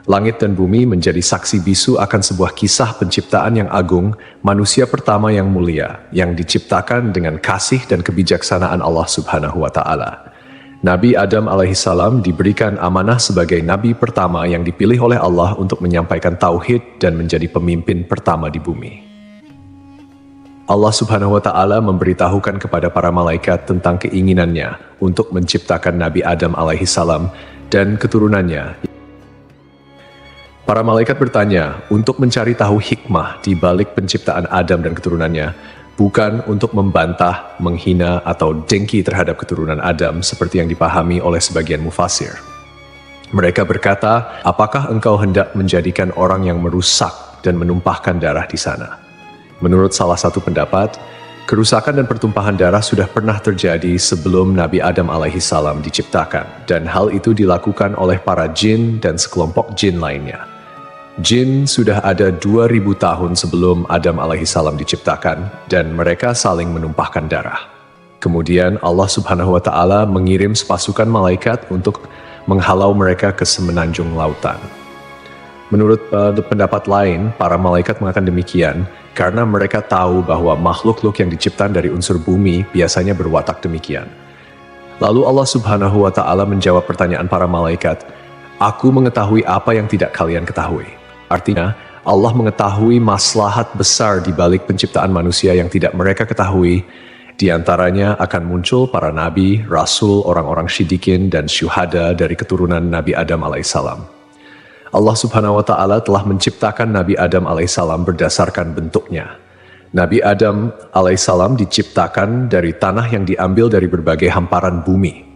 Langit dan bumi menjadi saksi bisu akan sebuah kisah penciptaan yang agung, manusia pertama yang mulia, yang diciptakan dengan kasih dan kebijaksanaan Allah Subhanahu wa Ta'ala. Nabi Adam alaihissalam diberikan amanah sebagai nabi pertama yang dipilih oleh Allah untuk menyampaikan tauhid dan menjadi pemimpin pertama di bumi. Allah Subhanahu wa Ta'ala memberitahukan kepada para malaikat tentang keinginannya untuk menciptakan Nabi Adam alaihissalam dan keturunannya. Para malaikat bertanya untuk mencari tahu hikmah di balik penciptaan Adam dan keturunannya, bukan untuk membantah, menghina, atau dengki terhadap keturunan Adam seperti yang dipahami oleh sebagian mufasir. Mereka berkata, apakah engkau hendak menjadikan orang yang merusak dan menumpahkan darah di sana? Menurut salah satu pendapat, kerusakan dan pertumpahan darah sudah pernah terjadi sebelum Nabi Adam alaihissalam diciptakan, dan hal itu dilakukan oleh para jin dan sekelompok jin lainnya. Jin sudah ada 2000 tahun sebelum Adam alaihissalam diciptakan, dan mereka saling menumpahkan darah. Kemudian Allah Subhanahu wa Ta'ala mengirim sepasukan malaikat untuk menghalau mereka ke semenanjung lautan. Menurut pendapat lain, para malaikat mengatakan demikian karena mereka tahu bahwa makhluk-makhluk yang diciptakan dari unsur bumi biasanya berwatak demikian. Lalu Allah Subhanahu wa Ta'ala menjawab pertanyaan para malaikat, "Aku mengetahui apa yang tidak kalian ketahui." Artinya, Allah mengetahui maslahat besar di balik penciptaan manusia yang tidak mereka ketahui. Di antaranya akan muncul para nabi, rasul, orang-orang syidikin, dan syuhada dari keturunan Nabi Adam alaihissalam. Allah Subhanahu wa Ta'ala telah menciptakan Nabi Adam alaihissalam berdasarkan bentuknya. Nabi Adam alaihissalam diciptakan dari tanah yang diambil dari berbagai hamparan bumi.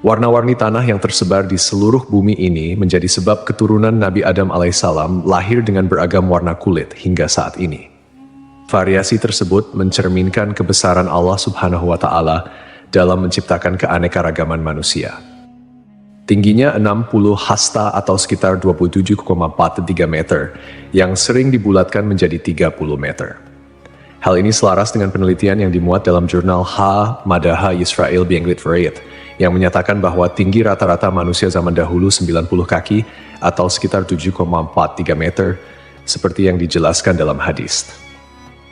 Warna-warni tanah yang tersebar di seluruh bumi ini menjadi sebab keturunan Nabi Adam alaihissalam lahir dengan beragam warna kulit hingga saat ini. Variasi tersebut mencerminkan kebesaran Allah Subhanahu wa Ta'ala dalam menciptakan keanekaragaman manusia. Tingginya 60 hasta atau sekitar 27,43 meter, yang sering dibulatkan menjadi 30 meter. Hal ini selaras dengan penelitian yang dimuat dalam jurnal Madaha Yisrael Be'Anglit Variet, yang menyatakan bahwa tinggi rata-rata manusia zaman dahulu 90 kaki atau sekitar 7,43 meter, seperti yang dijelaskan dalam hadis.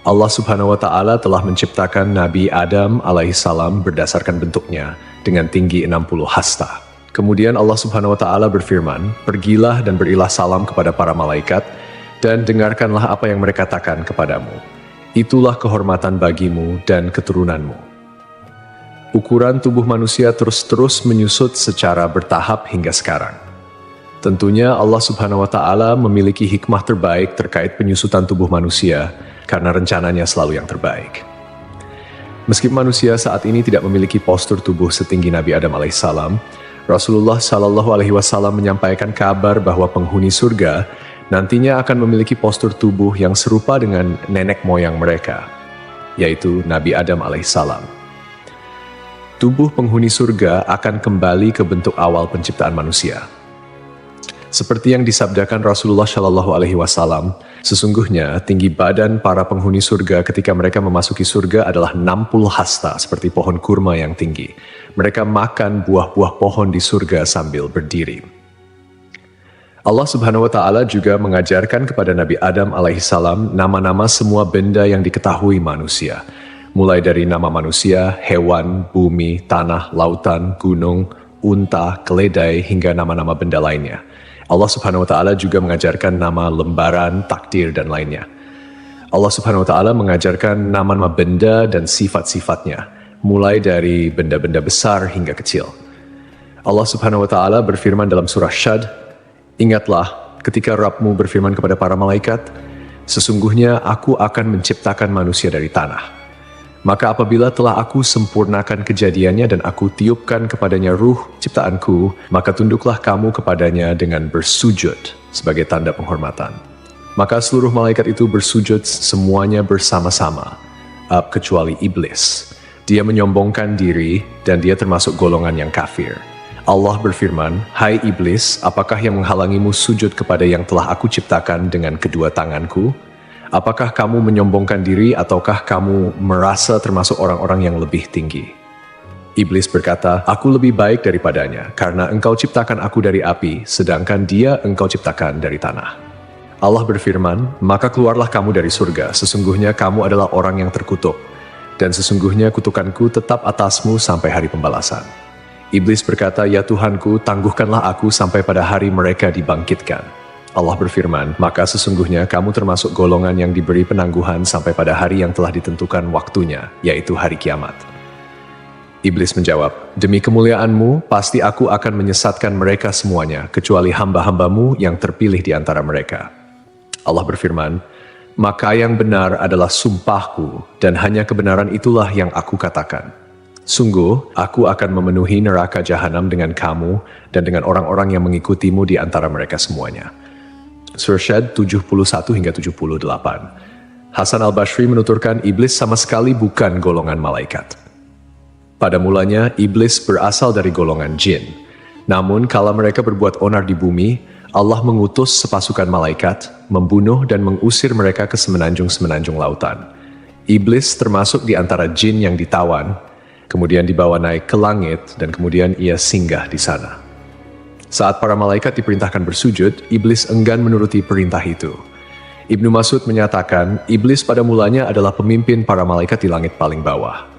Allah Subhanahu wa Ta'ala telah menciptakan Nabi Adam alaihissalam berdasarkan bentuknya dengan tinggi 60 hasta. Kemudian Allah Subhanahu wa Ta'ala berfirman, "Pergilah dan berilah salam kepada para malaikat, dan dengarkanlah apa yang mereka katakan kepadamu. Itulah kehormatan bagimu dan keturunanmu." Ukuran tubuh manusia terus-terus menyusut secara bertahap hingga sekarang. Tentunya Allah Subhanahu wa Ta'ala memiliki hikmah terbaik terkait penyusutan tubuh manusia, karena rencananya selalu yang terbaik. Meski manusia saat ini tidak memiliki postur tubuh setinggi Nabi Adam alaihissalam, Rasulullah Shallallahu Alaihi Wasallam menyampaikan kabar bahwa penghuni surga nantinya akan memiliki postur tubuh yang serupa dengan nenek moyang mereka, yaitu Nabi Adam alaihissalam. Tubuh penghuni surga akan kembali ke bentuk awal penciptaan manusia. Seperti yang disabdakan Rasulullah Shallallahu Alaihi Wasallam, sesungguhnya tinggi badan para penghuni surga ketika mereka memasuki surga adalah 60 hasta, seperti pohon kurma yang tinggi. Mereka makan buah-buah pohon di surga sambil berdiri. Allah Subhanahu wa Ta'ala juga mengajarkan kepada Nabi Adam alaihissalam nama-nama semua benda yang diketahui manusia, mulai dari nama manusia, hewan, bumi, tanah, lautan, gunung, unta, keledai, hingga nama-nama benda lainnya. Allah Subhanahu wa Ta'ala juga mengajarkan nama lembaran, takdir, dan lainnya. Allah Subhanahu wa Ta'ala mengajarkan nama-nama benda dan sifat-sifatnya, mulai dari benda-benda besar hingga kecil. Allah Subhanahu wa Ta'ala berfirman dalam surah Syad, "Ingatlah ketika Rabbmu berfirman kepada para malaikat, sesungguhnya aku akan menciptakan manusia dari tanah. Maka apabila telah aku sempurnakan kejadiannya dan aku tiupkan kepadanya ruh ciptaanku, maka tunduklah kamu kepadanya dengan bersujud sebagai tanda penghormatan." Maka seluruh malaikat itu bersujud semuanya bersama-sama, kecuali iblis. Dia menyombongkan diri dan dia termasuk golongan yang kafir. Allah berfirman, "Hai iblis, apakah yang menghalangimu sujud kepada yang telah aku ciptakan dengan kedua tanganku? Apakah kamu menyombongkan diri ataukah kamu merasa termasuk orang-orang yang lebih tinggi?" Iblis berkata, "Aku lebih baik daripadanya, karena engkau ciptakan aku dari api, sedangkan dia engkau ciptakan dari tanah." Allah berfirman, "Maka keluarlah kamu dari surga, sesungguhnya kamu adalah orang yang terkutuk, dan sesungguhnya kutukanku tetap atasmu sampai hari pembalasan." Iblis berkata, "Ya Tuhanku, tangguhkanlah aku sampai pada hari mereka dibangkitkan." Allah berfirman, "Maka sesungguhnya kamu termasuk golongan yang diberi penangguhan sampai pada hari yang telah ditentukan waktunya, yaitu hari kiamat." Iblis menjawab, "Demi kemuliaanmu, pasti aku akan menyesatkan mereka semuanya, kecuali hamba-hambamu yang terpilih di antara mereka." Allah berfirman, "Maka yang benar adalah sumpahku, dan hanya kebenaran itulah yang aku katakan. Sungguh, aku akan memenuhi neraka jahanam dengan kamu dan dengan orang-orang yang mengikutimu di antara mereka semuanya." Surah Syad 71 hingga 78. Hasan al-Basri menuturkan iblis sama sekali bukan golongan malaikat. Pada mulanya, iblis berasal dari golongan jin. Namun, kala mereka berbuat onar di bumi, Allah mengutus sepasukan malaikat, membunuh dan mengusir mereka ke semenanjung-semenanjung lautan. Iblis termasuk di antara jin yang ditawan, kemudian dibawa naik ke langit, dan kemudian ia singgah di sana. Saat para malaikat diperintahkan bersujud, iblis enggan menuruti perintah itu. Ibnu Mas'ud menyatakan, iblis pada mulanya adalah pemimpin para malaikat di langit paling bawah.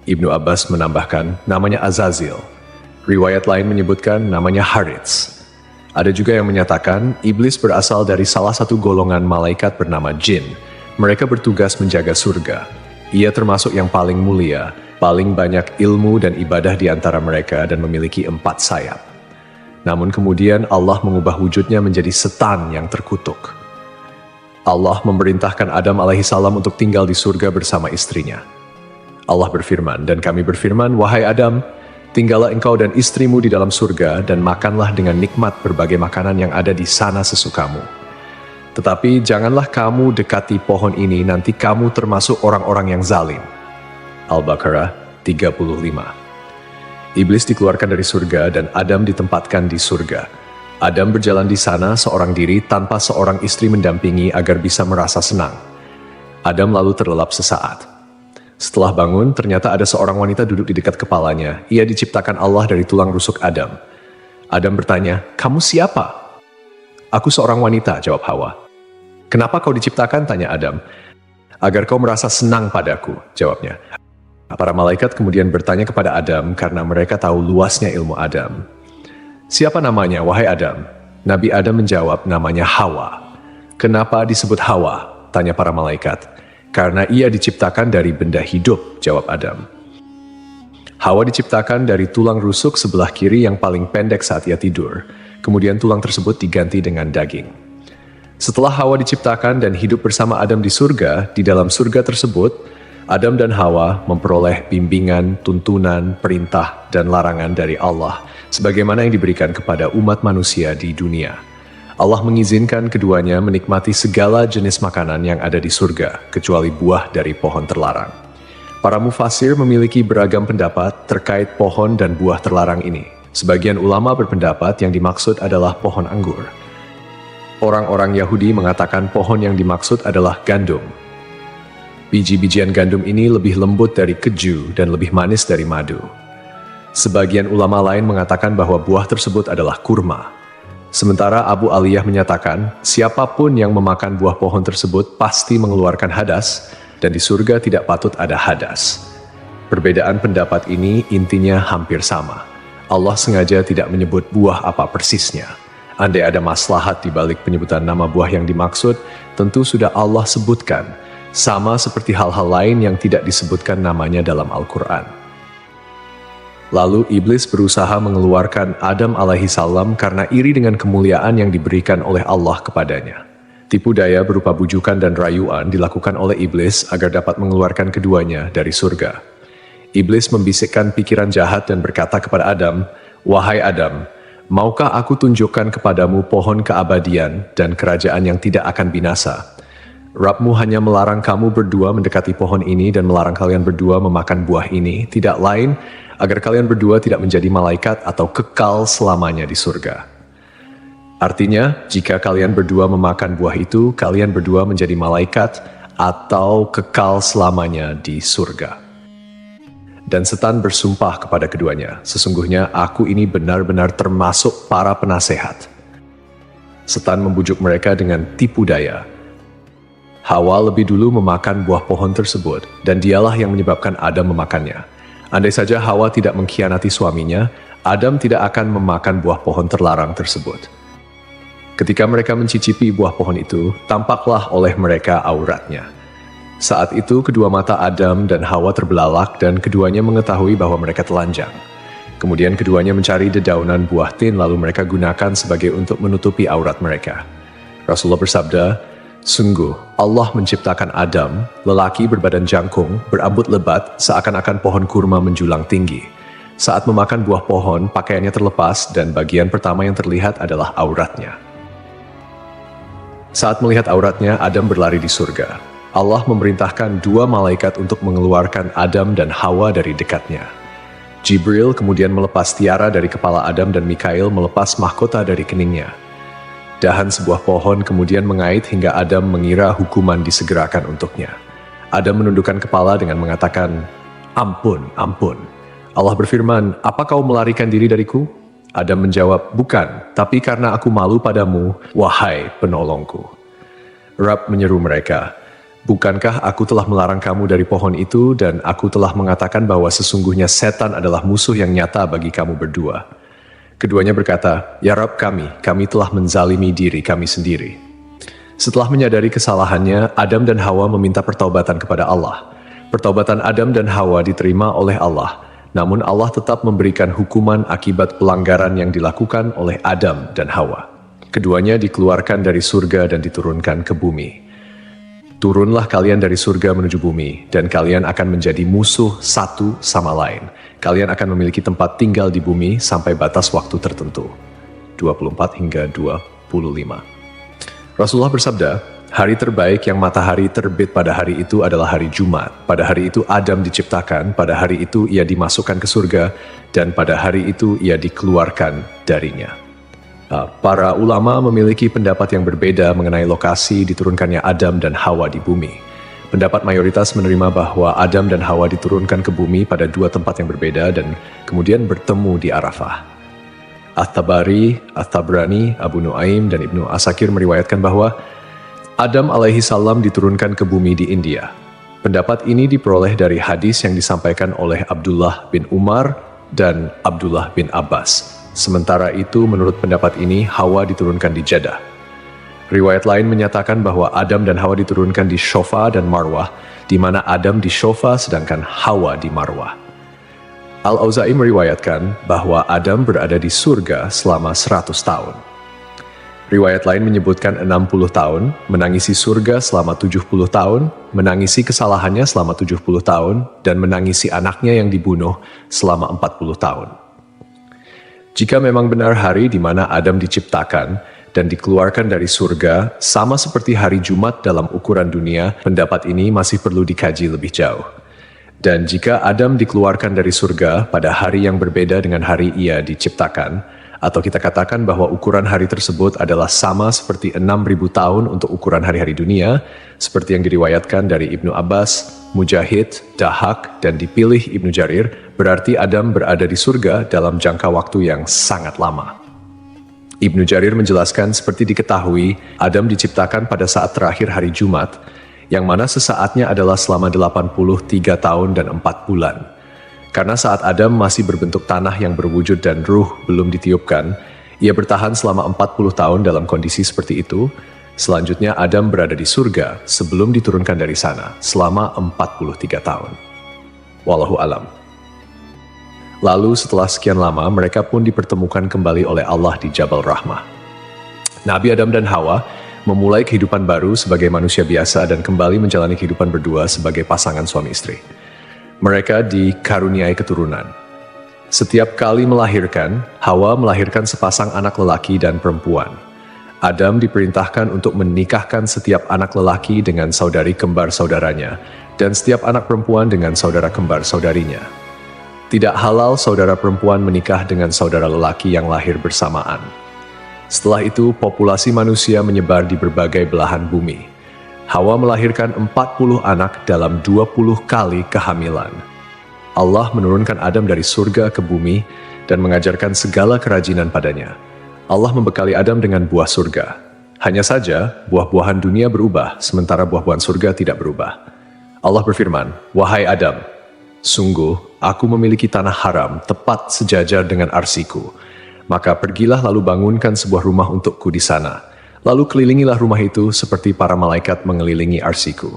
Ibnu Abbas menambahkan, namanya Azazil. Riwayat lain menyebutkan namanya Harits. Ada juga yang menyatakan, iblis berasal dari salah satu golongan malaikat bernama jin. Mereka bertugas menjaga surga. Ia termasuk yang paling mulia, paling banyak ilmu dan ibadah di antara mereka dan memiliki 4 sayap. Namun kemudian Allah mengubah wujudnya menjadi setan yang terkutuk. Allah memerintahkan Adam alaihissalam untuk tinggal di surga bersama istrinya. Allah berfirman, "Dan kami berfirman, wahai Adam, tinggallah engkau dan istrimu di dalam surga dan makanlah dengan nikmat berbagai makanan yang ada di sana sesukamu. Tetapi janganlah kamu dekati pohon ini, nanti kamu termasuk orang-orang yang zalim." Al-Baqarah 35. Iblis dikeluarkan dari surga dan Adam ditempatkan di surga. Adam berjalan di sana seorang diri tanpa seorang istri mendampingi agar bisa merasa senang. Adam lalu terlelap sesaat. Setelah bangun, ternyata ada seorang wanita duduk di dekat kepalanya. Ia diciptakan Allah dari tulang rusuk Adam. Adam bertanya, "Kamu siapa?" "Aku seorang wanita," jawab Hawa. "Kenapa kau diciptakan?" tanya Adam. "Agar kau merasa senang padaku," jawabnya. Para malaikat kemudian bertanya kepada Adam karena mereka tahu luasnya ilmu Adam. "Siapa namanya, wahai Adam?" Nabi Adam menjawab, "Namanya Hawa." "Kenapa disebut Hawa?" tanya para malaikat. "Karena ia diciptakan dari benda hidup," jawab Adam. Hawa diciptakan dari tulang rusuk sebelah kiri yang paling pendek saat ia tidur. Kemudian tulang tersebut diganti dengan daging. Setelah Hawa diciptakan dan hidup bersama Adam di surga, di dalam surga tersebut, Adam dan Hawa memperoleh bimbingan, tuntunan, perintah, dan larangan dari Allah, sebagaimana yang diberikan kepada umat manusia di dunia. Allah mengizinkan keduanya menikmati segala jenis makanan yang ada di surga, kecuali buah dari pohon terlarang. Para mufasir memiliki beragam pendapat terkait pohon dan buah terlarang ini. Sebagian ulama berpendapat yang dimaksud adalah pohon anggur. Orang-orang Yahudi mengatakan pohon yang dimaksud adalah gandum. Biji-bijian gandum ini lebih lembut dari keju dan lebih manis dari madu. Sebagian ulama lain mengatakan bahwa buah tersebut adalah kurma. Sementara Abu Aliyah menyatakan, siapapun yang memakan buah pohon tersebut pasti mengeluarkan hadas, dan di surga tidak patut ada hadas. Perbedaan pendapat ini intinya hampir sama. Allah sengaja tidak menyebut buah apa persisnya. Andai ada maslahat di balik penyebutan nama buah yang dimaksud, tentu sudah Allah sebutkan, sama seperti hal-hal lain yang tidak disebutkan namanya dalam Al-Quran. Lalu iblis berusaha mengeluarkan Adam alaihissalam karena iri dengan kemuliaan yang diberikan oleh Allah kepadanya. Tipu daya berupa bujukan dan rayuan dilakukan oleh iblis agar dapat mengeluarkan keduanya dari surga. Iblis membisikkan pikiran jahat dan berkata kepada Adam, "Wahai Adam, maukah aku tunjukkan kepadamu pohon keabadian dan kerajaan yang tidak akan binasa? Rabbmu hanya melarang kamu berdua mendekati pohon ini dan melarang kalian berdua memakan buah ini, tidak lain agar kalian berdua tidak menjadi malaikat atau kekal selamanya di surga." Artinya, jika kalian berdua memakan buah itu, kalian berdua menjadi malaikat atau kekal selamanya di surga. Dan setan bersumpah kepada keduanya, "Sesungguhnya aku ini benar-benar termasuk para penasehat." Setan membujuk mereka dengan tipu daya. Hawa lebih dulu memakan buah pohon tersebut, dan dialah yang menyebabkan Adam memakannya. Andai saja Hawa tidak mengkhianati suaminya, Adam tidak akan memakan buah pohon terlarang tersebut. Ketika mereka mencicipi buah pohon itu, tampaklah oleh mereka auratnya. Saat itu kedua mata Adam dan Hawa terbelalak dan keduanya mengetahui bahwa mereka telanjang. Kemudian keduanya mencari dedaunan buah tin lalu mereka gunakan sebagai untuk menutupi aurat mereka. Rasulullah bersabda, "Sungguh, Allah menciptakan Adam, lelaki berbadan jangkung, berambut lebat, seakan-akan pohon kurma menjulang tinggi. Saat memakan buah pohon, pakaiannya terlepas dan bagian pertama yang terlihat adalah auratnya. Saat melihat auratnya, Adam berlari di surga. Allah memerintahkan dua malaikat untuk mengeluarkan Adam dan Hawa dari dekatnya. Jibril kemudian melepas tiara dari kepala Adam dan Mikail melepas mahkota dari keningnya. Dahan sebuah pohon kemudian mengait hingga Adam mengira hukuman disegerakan untuknya. Adam menundukkan kepala dengan mengatakan, "Ampun, ampun." Allah berfirman, "Apa kau melarikan diri dariku?" Adam menjawab, "Bukan, tapi karena aku malu padamu, wahai penolongku." Rabb menyeru mereka, "Bukankah aku telah melarang kamu dari pohon itu dan aku telah mengatakan bahwa sesungguhnya setan adalah musuh yang nyata bagi kamu berdua?" Keduanya berkata, "Ya Rabb kami telah menzalimi diri kami sendiri." Setelah menyadari kesalahannya, Adam dan Hawa meminta pertaubatan kepada Allah. Pertaubatan Adam dan Hawa diterima oleh Allah, namun Allah tetap memberikan hukuman akibat pelanggaran yang dilakukan oleh Adam dan Hawa. Keduanya dikeluarkan dari surga dan diturunkan ke bumi. Turunlah kalian dari surga menuju bumi, dan kalian akan menjadi musuh satu sama lain. Kalian akan memiliki tempat tinggal di bumi sampai batas waktu tertentu. 24 hingga 25. Rasulullah bersabda, "Hari terbaik yang matahari terbit pada hari itu adalah hari Jumat. Pada hari itu Adam diciptakan, pada hari itu ia dimasukkan ke surga, dan pada hari itu ia dikeluarkan darinya." Para ulama memiliki pendapat yang berbeda mengenai lokasi diturunkannya Adam dan Hawa di bumi. Pendapat mayoritas menerima bahwa Adam dan Hawa diturunkan ke bumi pada dua tempat yang berbeda dan kemudian bertemu di Arafah. At-Tabari, At-Tabrani, Abu Nuaim, dan Ibnu Asakir meriwayatkan bahwa Adam alaihi salam diturunkan ke bumi di India. Pendapat ini diperoleh dari hadis yang disampaikan oleh Abdullah bin Umar dan Abdullah bin Abbas. Sementara itu, menurut pendapat ini, Hawa diturunkan di Jeddah. Riwayat lain menyatakan bahwa Adam dan Hawa diturunkan di Shofa dan Marwah, di mana Adam di Shofa sedangkan Hawa di Marwah. Al-Auza'i meriwayatkan bahwa Adam berada di surga selama 100 tahun. Riwayat lain menyebutkan 60 tahun, menangisi surga selama 70 tahun, menangisi kesalahannya selama 70 tahun, dan menangisi anaknya yang dibunuh selama 40 tahun. Jika memang benar hari di mana Adam diciptakan dan dikeluarkan dari surga, sama seperti hari Jumat dalam ukuran dunia, pendapat ini masih perlu dikaji lebih jauh. Dan jika Adam dikeluarkan dari surga pada hari yang berbeda dengan hari ia diciptakan, atau kita katakan bahwa ukuran hari tersebut adalah sama seperti 6.000 tahun untuk ukuran hari-hari dunia, seperti yang diriwayatkan dari Ibnu Abbas, Mujahid, Dahak, dan dipilih Ibnu Jarir, berarti Adam berada di surga dalam jangka waktu yang sangat lama. Ibnu Jarir menjelaskan seperti diketahui, Adam diciptakan pada saat terakhir hari Jumat, yang mana sesaatnya adalah selama 83 tahun dan 4 bulan. Karena saat Adam masih berbentuk tanah yang berwujud dan ruh belum ditiupkan, ia bertahan selama 40 tahun dalam kondisi seperti itu. Selanjutnya Adam berada di surga sebelum diturunkan dari sana selama 43 tahun. Wallahu alam. Lalu setelah sekian lama mereka pun dipertemukan kembali oleh Allah di Jabal Rahmah. Nabi Adam dan Hawa memulai kehidupan baru sebagai manusia biasa dan kembali menjalani kehidupan berdua sebagai pasangan suami istri. Mereka dikaruniai keturunan. Setiap kali melahirkan, Hawa melahirkan sepasang anak lelaki dan perempuan. Adam diperintahkan untuk menikahkan setiap anak lelaki dengan saudari kembar saudaranya, dan setiap anak perempuan dengan saudara kembar saudarinya. Tidak halal saudara perempuan menikah dengan saudara lelaki yang lahir bersamaan. Setelah itu, populasi manusia menyebar di berbagai belahan bumi. Hawa melahirkan 40 anak dalam 20 kali kehamilan. Allah menurunkan Adam dari surga ke bumi dan mengajarkan segala kerajinan padanya. Allah membekali Adam dengan buah surga. Hanya saja, buah-buahan dunia berubah, sementara buah-buahan surga tidak berubah. Allah berfirman, "Wahai Adam, sungguh aku memiliki tanah haram tepat sejajar dengan arsiku. Maka pergilah lalu bangunkan sebuah rumah untukku di sana. Lalu kelilingilah rumah itu seperti para malaikat mengelilingi arsiku."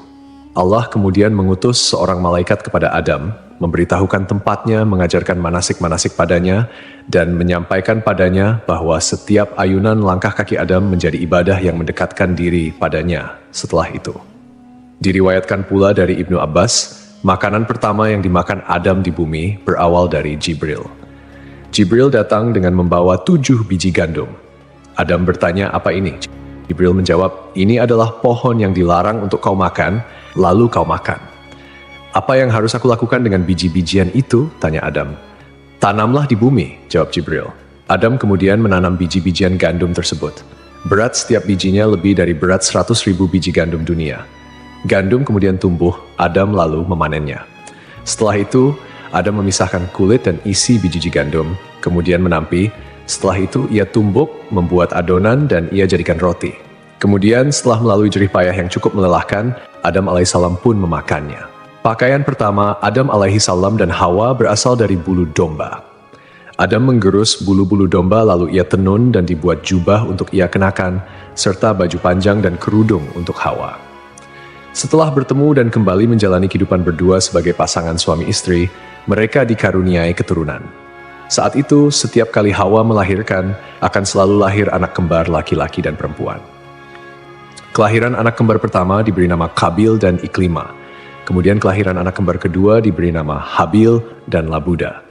Allah kemudian mengutus seorang malaikat kepada Adam, memberitahukan tempatnya, mengajarkan manasik-manasik padanya, dan menyampaikan padanya bahwa setiap ayunan langkah kaki Adam menjadi ibadah yang mendekatkan diri padanya setelah itu. Diriwayatkan pula dari Ibnu Abbas, makanan pertama yang dimakan Adam di bumi berawal dari Jibril. Jibril datang dengan membawa 7 biji gandum. Adam bertanya, "Apa ini?" Jibril menjawab, "Ini adalah pohon yang dilarang untuk kau makan, lalu kau makan." "Apa yang harus aku lakukan dengan biji-bijian itu?" tanya Adam. "Tanamlah di bumi," jawab Jibril. Adam kemudian menanam biji-bijian gandum tersebut. Berat setiap bijinya lebih dari berat 100.000 biji gandum dunia. Gandum kemudian tumbuh, Adam lalu memanennya. Setelah itu, Adam memisahkan kulit dan isi biji gandum, kemudian menampi. Setelah itu, ia tumbuk, membuat adonan, dan ia jadikan roti. Kemudian, setelah melalui jerih payah yang cukup melelahkan, Adam alaihissalam pun memakannya. Pakaian pertama Adam alaihissalam dan Hawa berasal dari bulu domba. Adam menggerus bulu-bulu domba lalu ia tenun dan dibuat jubah untuk ia kenakan, serta baju panjang dan kerudung untuk Hawa. Setelah bertemu dan kembali menjalani kehidupan berdua sebagai pasangan suami istri, mereka dikaruniai keturunan. Saat itu, setiap kali Hawa melahirkan, akan selalu lahir anak kembar laki-laki dan perempuan. Kelahiran anak kembar pertama diberi nama Kabil dan Iklima. Kemudian kelahiran anak kembar kedua diberi nama Habil dan Labuda.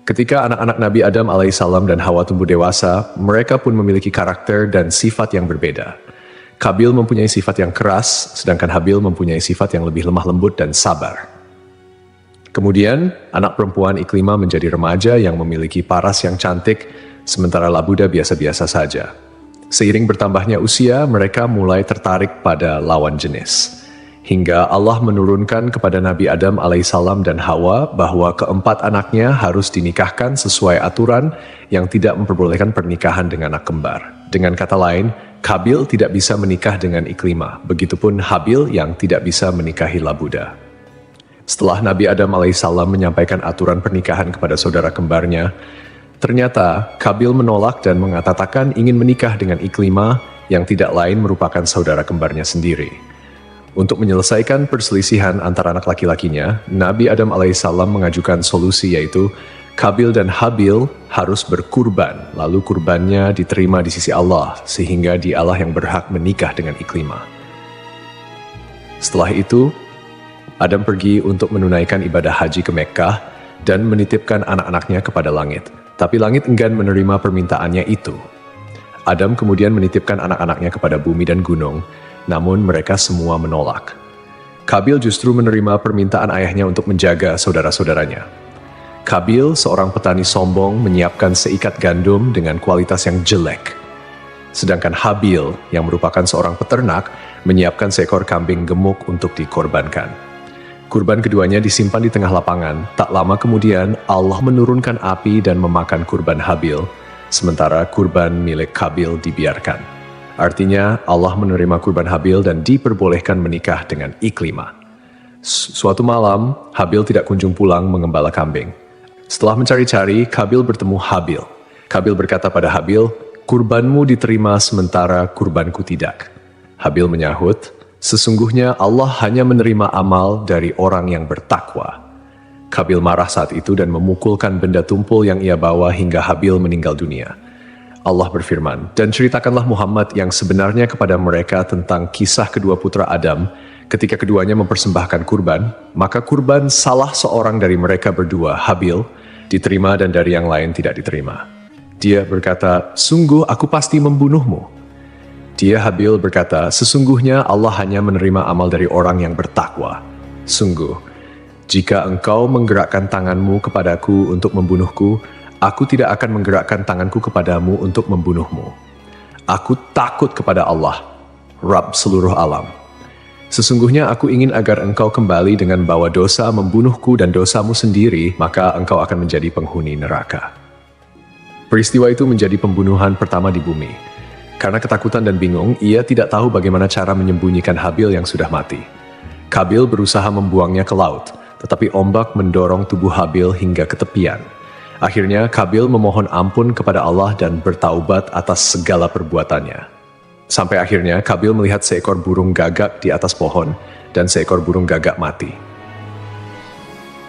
Ketika anak-anak Nabi Adam alaihissalam dan Hawa tumbuh dewasa, mereka pun memiliki karakter dan sifat yang berbeda. Kabil mempunyai sifat yang keras, sedangkan Habil mempunyai sifat yang lebih lemah lembut dan sabar. Kemudian, anak perempuan Iklima menjadi remaja yang memiliki paras yang cantik, sementara Labuda biasa-biasa saja. Seiring bertambahnya usia, mereka mulai tertarik pada lawan jenis. Hingga Allah menurunkan kepada Nabi Adam alaihissalam dan Hawa bahwa keempat anaknya harus dinikahkan sesuai aturan yang tidak memperbolehkan pernikahan dengan anak kembar. Dengan kata lain, Kabil tidak bisa menikah dengan Iklima, begitupun Habil yang tidak bisa menikahi Labuda. Setelah Nabi Adam alaihissalam menyampaikan aturan pernikahan kepada saudara kembarnya, ternyata Kabil menolak dan mengatakan ingin menikah dengan Iklima yang tidak lain merupakan saudara kembarnya sendiri. Untuk menyelesaikan perselisihan antara anak laki-lakinya, Nabi Adam alaihissalam mengajukan solusi yaitu Kabil dan Habil harus berkurban, lalu kurbannya diterima di sisi Allah, sehingga dialah yang berhak menikah dengan Iklima. Setelah itu, Adam pergi untuk menunaikan ibadah haji ke Mekkah dan menitipkan anak-anaknya kepada langit. Tapi langit enggan menerima permintaannya itu. Adam kemudian menitipkan anak-anaknya kepada bumi dan gunung, namun mereka semua menolak. Kabil justru menerima permintaan ayahnya untuk menjaga saudara-saudaranya. Kabil, seorang petani sombong, menyiapkan seikat gandum dengan kualitas yang jelek. Sedangkan Habil, yang merupakan seorang peternak, menyiapkan seekor kambing gemuk untuk dikorbankan. Kurban keduanya disimpan di tengah lapangan. Tak lama kemudian, Allah menurunkan api dan memakan kurban Habil, sementara kurban milik Kabil dibiarkan. Artinya, Allah menerima kurban Habil dan diperbolehkan menikah dengan Iklima. Suatu malam, Habil tidak kunjung pulang mengembala kambing. Setelah mencari-cari, Kabil bertemu Habil. Kabil berkata pada Habil, "Kurbanmu diterima sementara kurbanku tidak." Habil menyahut, "Sesungguhnya Allah hanya menerima amal dari orang yang bertakwa." Kabil marah saat itu dan memukulkan benda tumpul yang ia bawa hingga Habil meninggal dunia. Allah berfirman, "Dan ceritakanlah Muhammad yang sebenarnya kepada mereka tentang kisah kedua putra Adam ketika keduanya mempersembahkan kurban, maka kurban salah seorang dari mereka berdua, Habil, diterima dan dari yang lain tidak diterima. Dia berkata, 'Sungguh aku pasti membunuhmu.' Dia Habil berkata, 'Sesungguhnya Allah hanya menerima amal dari orang yang bertakwa. Sungguh, jika engkau menggerakkan tanganmu kepadaku untuk membunuhku, aku tidak akan menggerakkan tanganku kepadamu untuk membunuhmu. Aku takut kepada Allah, Rabb seluruh alam. Sesungguhnya aku ingin agar engkau kembali dengan bawa dosa membunuhku dan dosamu sendiri, maka engkau akan menjadi penghuni neraka. Peristiwa itu menjadi pembunuhan pertama di bumi. Karena ketakutan dan bingung, ia tidak tahu bagaimana cara menyembunyikan Habil yang sudah mati. Kabil berusaha membuangnya ke laut, tetapi ombak mendorong tubuh Habil hingga ke tepian. Akhirnya Kabil memohon ampun kepada Allah dan bertaubat atas segala perbuatannya. Sampai akhirnya Kabil melihat seekor burung gagak di atas pohon dan seekor burung gagak mati.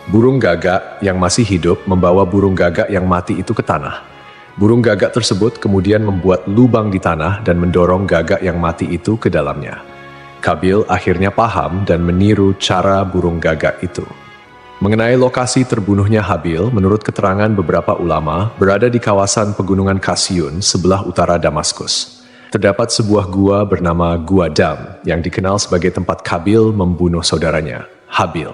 Burung gagak yang masih hidup membawa burung gagak yang mati itu ke tanah. Burung gagak tersebut kemudian membuat lubang di tanah dan mendorong gagak yang mati itu ke dalamnya. Kabil akhirnya paham dan meniru cara burung gagak itu. Mengenai lokasi terbunuhnya Habil, menurut keterangan beberapa ulama, berada di kawasan pegunungan Kasyun sebelah utara Damaskus. Terdapat sebuah gua bernama Gua Dam yang dikenal sebagai tempat Kabil membunuh saudaranya, Habil.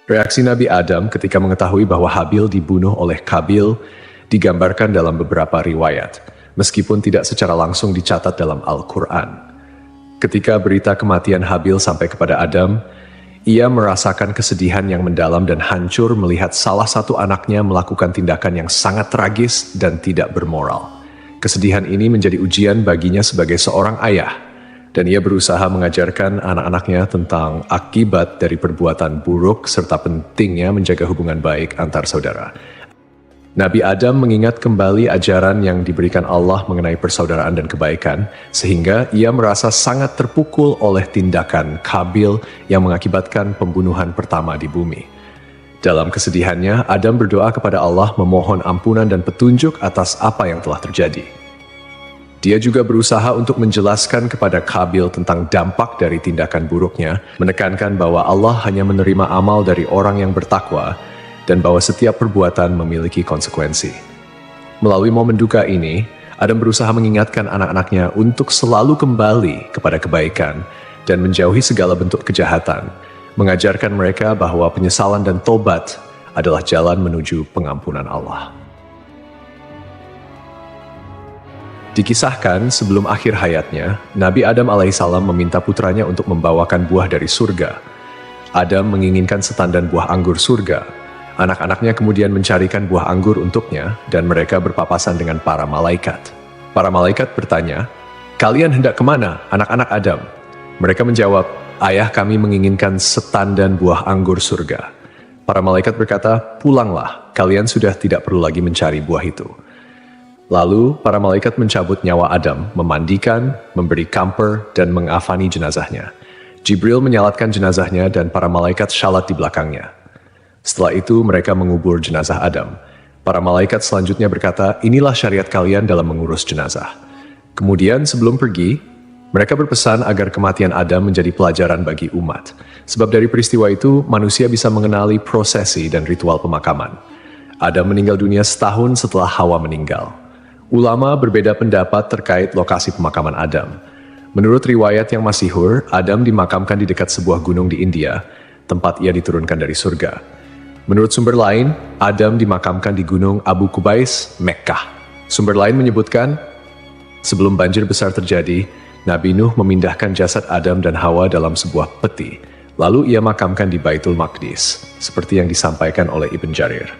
Reaksi Nabi Adam ketika mengetahui bahwa Habil dibunuh oleh Kabil digambarkan dalam beberapa riwayat, meskipun tidak secara langsung dicatat dalam Al-Quran. Ketika berita kematian Habil sampai kepada Adam, ia merasakan kesedihan yang mendalam dan hancur melihat salah satu anaknya melakukan tindakan yang sangat tragis dan tidak bermoral. Kesedihan ini menjadi ujian baginya sebagai seorang ayah, dan ia berusaha mengajarkan anak-anaknya tentang akibat dari perbuatan buruk serta pentingnya menjaga hubungan baik antar saudara. Nabi Adam mengingat kembali ajaran yang diberikan Allah mengenai persaudaraan dan kebaikan, sehingga ia merasa sangat terpukul oleh tindakan Kabil yang mengakibatkan pembunuhan pertama di bumi. Dalam kesedihannya, Adam berdoa kepada Allah memohon ampunan dan petunjuk atas apa yang telah terjadi. Dia juga berusaha untuk menjelaskan kepada Kabil tentang dampak dari tindakan buruknya, menekankan bahwa Allah hanya menerima amal dari orang yang bertakwa, dan bahwa setiap perbuatan memiliki konsekuensi. Melalui momen duka ini, Adam berusaha mengingatkan anak-anaknya untuk selalu kembali kepada kebaikan dan menjauhi segala bentuk kejahatan, mengajarkan mereka bahwa penyesalan dan tobat adalah jalan menuju pengampunan Allah. Dikisahkan sebelum akhir hayatnya, Nabi Adam alaihissalam meminta putranya untuk membawakan buah dari surga. Adam menginginkan setandan buah anggur surga. Anak-anaknya kemudian mencarikan buah anggur untuknya dan mereka berpapasan dengan para malaikat. Para malaikat bertanya, "Kalian hendak kemana, anak-anak Adam?" Mereka menjawab, "Ayah kami menginginkan setandan buah anggur surga." Para malaikat berkata, "Pulanglah, kalian sudah tidak perlu lagi mencari buah itu." Lalu, para malaikat mencabut nyawa Adam, memandikan, memberi kamper, dan mengafani jenazahnya. Jibril menyalatkan jenazahnya dan para malaikat syalat di belakangnya. Setelah itu, mereka mengubur jenazah Adam. Para malaikat selanjutnya berkata, "Inilah syariat kalian dalam mengurus jenazah." Kemudian, sebelum pergi, mereka berpesan agar kematian Adam menjadi pelajaran bagi umat. Sebab dari peristiwa itu, manusia bisa mengenali prosesi dan ritual pemakaman. Adam meninggal dunia setahun setelah Hawa meninggal. Ulama berbeda pendapat terkait lokasi pemakaman Adam. Menurut riwayat yang masyhur, Adam dimakamkan di dekat sebuah gunung di India, tempat ia diturunkan dari surga. Menurut sumber lain, Adam dimakamkan di gunung Abu Qubais, Mekkah. Sumber lain menyebutkan, sebelum banjir besar terjadi, Nabi Nuh memindahkan jasad Adam dan Hawa dalam sebuah peti. Lalu ia makamkan di Baitul Maqdis, seperti yang disampaikan oleh Ibn Jarir.